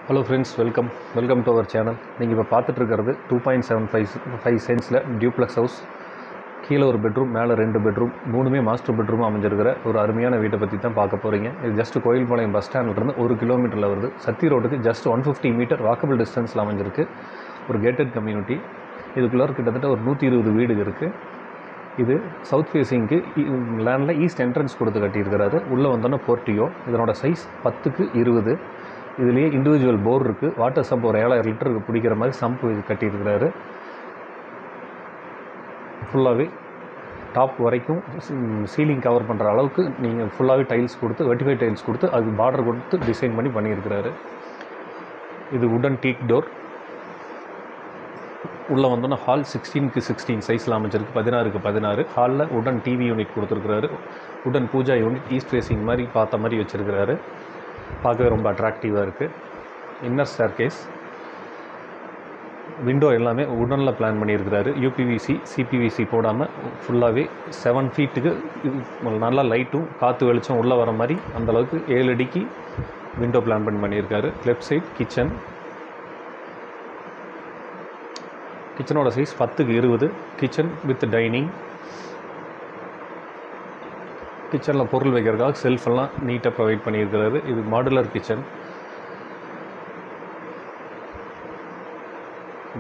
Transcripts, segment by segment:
Hello friends, welcome to our channel. நீங்கள் இப்போ பார்த்துட்டு இருக்கிறது 2.75 சென்ட்ஸில் டியூப்ளெக்ஸ் ஹவுஸ். கீழே ஒரு பெட்ரூம், மேலே 2 பெட்ரூம், மூணுமே மாஸ்டர் பெட்ரூம் அமைஞ்சிருக்கிற ஒரு அருமையான வீட்டை பற்றி தான் பார்க்க போகிறீங்க. இது ஜஸ்ட் கோயில்பாளையம் பஸ் ஸ்டாண்ட்லேருந்து 1 கிலோமீட்டரில் வருது. சத்தி ரோட்டுக்கு ஜஸ்ட் 150 மீட்டர் வாக்கபிள் டிஸ்டன்ஸில் அமைஞ்சிருக்கு. ஒரு கேட்டட் கம்யூனிட்டி. இதுக்குள்ளே கிட்டத்தட்ட ஒரு 120 வீடு இருக்குது. இது சவுத் ஃபேஸிங்க்கு லேண்டில் ஈஸ்ட் என்ட்ரன்ஸ் கொடுத்து கட்டியிருக்கிறாரு. உள்ளே வந்தோன்னா போர்ட்டியோ. இதனோட சைஸ் 10x20. இதுலேயே இண்டிவிஜுவல் போர் இருக்குது. வாட்டர் சம்ப் ஒரு 7000 லிட்டருக்கு பிடிக்கிற மாதிரி சம்ப் கட்டியிருக்கிறாரு. ஃபுல்லாகவே டாப் வரைக்கும் சீலிங் கவர் பண்ணுற அளவுக்கு நீங்கள் ஃபுல்லாகவே டைல்ஸ் கொடுத்து, வெர்டிஃபை டைல்ஸ் கொடுத்து, அது பார்டர் கொடுத்து டிசைன் பண்ணி பண்ணியிருக்கிறாரு. இது உடன் டீக் டோர். உள்ளே வந்தோன்னா ஹால் 16x16 சைஸில் அமைச்சிருக்கு. 16x16. ஹாலில் உடன் டிவி யூனிட் கொடுத்துருக்குறாரு. உடன் பூஜா யூனிட் ஈஸ்ட் ஃபேஸிங் மாதிரி பார்த்த மாதிரி வச்சுருக்கிறாரு. பார்க்கவே ரொம்ப அட்ராக்டிவாக இருக்குது. இன்னர் ஸ்டேர்கேஸ், விண்டோ எல்லாமே உடனில் பிளான் பண்ணியிருக்கிறாரு. யூபிவிசி சிபிவிசி போடாமல் ஃபுல்லாகவே 7 ஃபீட்டுக்கு நல்லா லைட்டும் காற்று வெளிச்சம் உள்ளே வர மாதிரி அந்தளவுக்கு 7 அடிக்கு விண்டோ பிளான் பண்ணியிருக்காரு. Left side kitchen. கிச்சனோட size 10x20. Kitchen with dining. கிச்சனில் பொருள் வைக்கிறதுக்காக செல்ஃபெல்லாம் நீட்டாக ப்ரொவைட் பண்ணியிருக்கிறாரு. இது modular kitchen.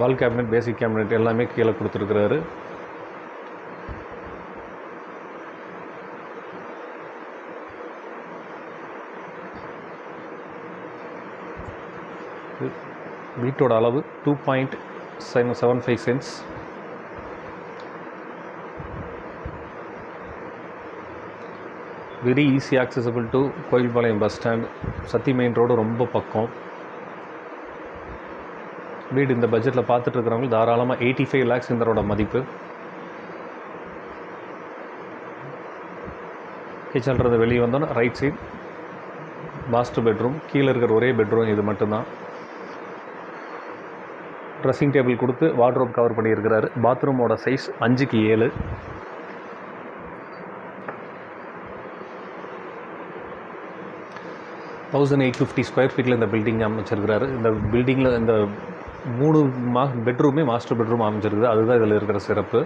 Wall cabinet, basic cabinet எல்லாமே கீழே கொடுத்துருக்கிறாரு. வீட்டோட அளவு 2.75 cents. Very easy accessible to Kovilpalayam bus stand. Sathy main road ரொம்ப பக்கம். வீடு இந்த பட்ஜெட்டில் பார்த்துட்டு இருக்கிறவங்க தாராளமாக 85 lakhs இதனோட மதிப்பு. கிச்சன்றது வெளியே வந்தோன்னா ரைட் சைட் மாஸ்டர் பெட்ரூம். கீழே இருக்கிற ஒரே பெட்ரூம் இது மட்டும்தான். ட்ரெஸ்ஸிங் டேபிள் கொடுத்து வார்ட்ரோப் கவர் பண்ணியிருக்கிறாரு. பாத்ரூமோட சைஸ் 5x7. 1850 ஸ்கொயர் ஃபீட்டில் இந்த பில்டிங் அமைச்சிருக்கிறாரு. இந்த பில்டிங்கில் இந்த 3 பெட்ரூமே மாஸ்டர் பெட்ரூம் அமைச்சிருக்குது. அதுதான் இதில் இருக்கிற சிறப்பு.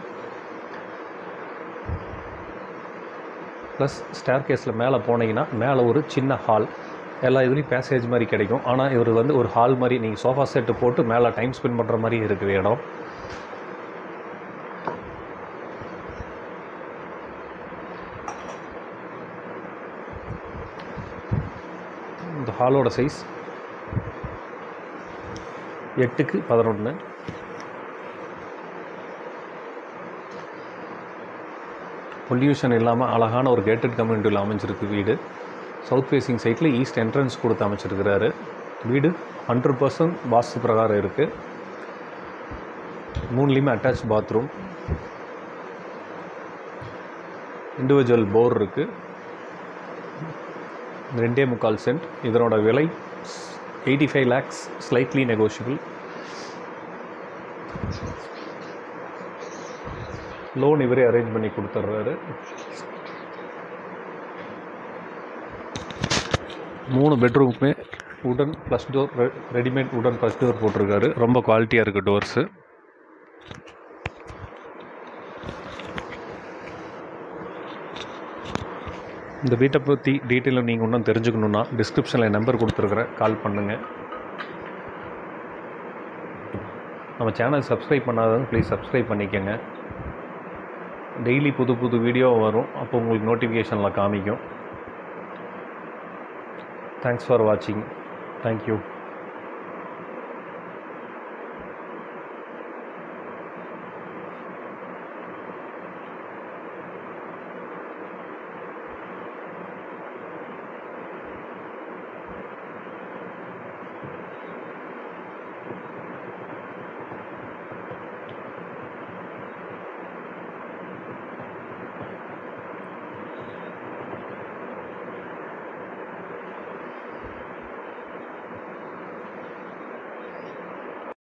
ப்ளஸ் ஸ்டேர் கேஸில் மேலே போனீங்கன்னா மேலே ஒரு சின்ன ஹால். எல்லா இதுலேயும் பேசேஜ் மாதிரி கிடைக்கும். ஆனால் இவர் ஒரு ஹால் மாதிரி நீங்கள் சோஃபா செட்டு போட்டு மேலே டைம் ஸ்பெண்ட் பண்ணுற மாதிரி இருக்குது இடம். இந்த ஹாலோட சைஸ் 8x11. பொல்யூஷன் இல்லாமல் அழகான ஒரு கேட்டட் கம்யூனிட்டியில் அமைஞ்சிருக்கு வீடு. சவுத் ஃபேஸிங் சைட்டில் ஈஸ்ட் என்ட்ரன்ஸ் கொடுத்து அமைச்சிருக்கிறாரு. வீடு 100% வாஸ்து பிரகாரம் இருக்குது. 3லேயுமே அட்டாச் பாத்ரூம். இண்டிவிஜுவல் போர் இருக்குது. 2.25 சென்ட். இதனோட விலை 85 lakhs, ஸ்லைட்லி நெகோஷியபிள். லோன் இவரே அரேஞ்ச் பண்ணி கொடுத்துட்றாரு. 3 பெட்ரூமுக்குமே உடன் ப்ளஸ் டோர், ரெடிமேட் உடன் ப்ளஸ் டோர் போட்டிருக்காரு. ரொம்ப குவாலிட்டியாக இருக்குது டோர்ஸு. இந்த வீட்டை பற்றி டீட்டெயிலாக நீங்கள் இன்னும் தெரிஞ்சுக்கணுன்னா டிஸ்கிரிப்ஷனில் நம்பர் கொடுத்துருக்குறேன், கால் பண்ணுங்கள். நம்ம சேனல் சப்ஸ்கிரைப் பண்ணாதவங்க ப்ளீஸ் சப்ஸ்கிரைப் பண்ணிக்கோங்க. டெய்லி புது வீடியோ வரும். அப்போ உங்களுக்கு நோட்டிஃபிகேஷனில் காமிக்கும். தேங்க்ஸ் ஃபார் வாட்சிங். தேங்க்யூ.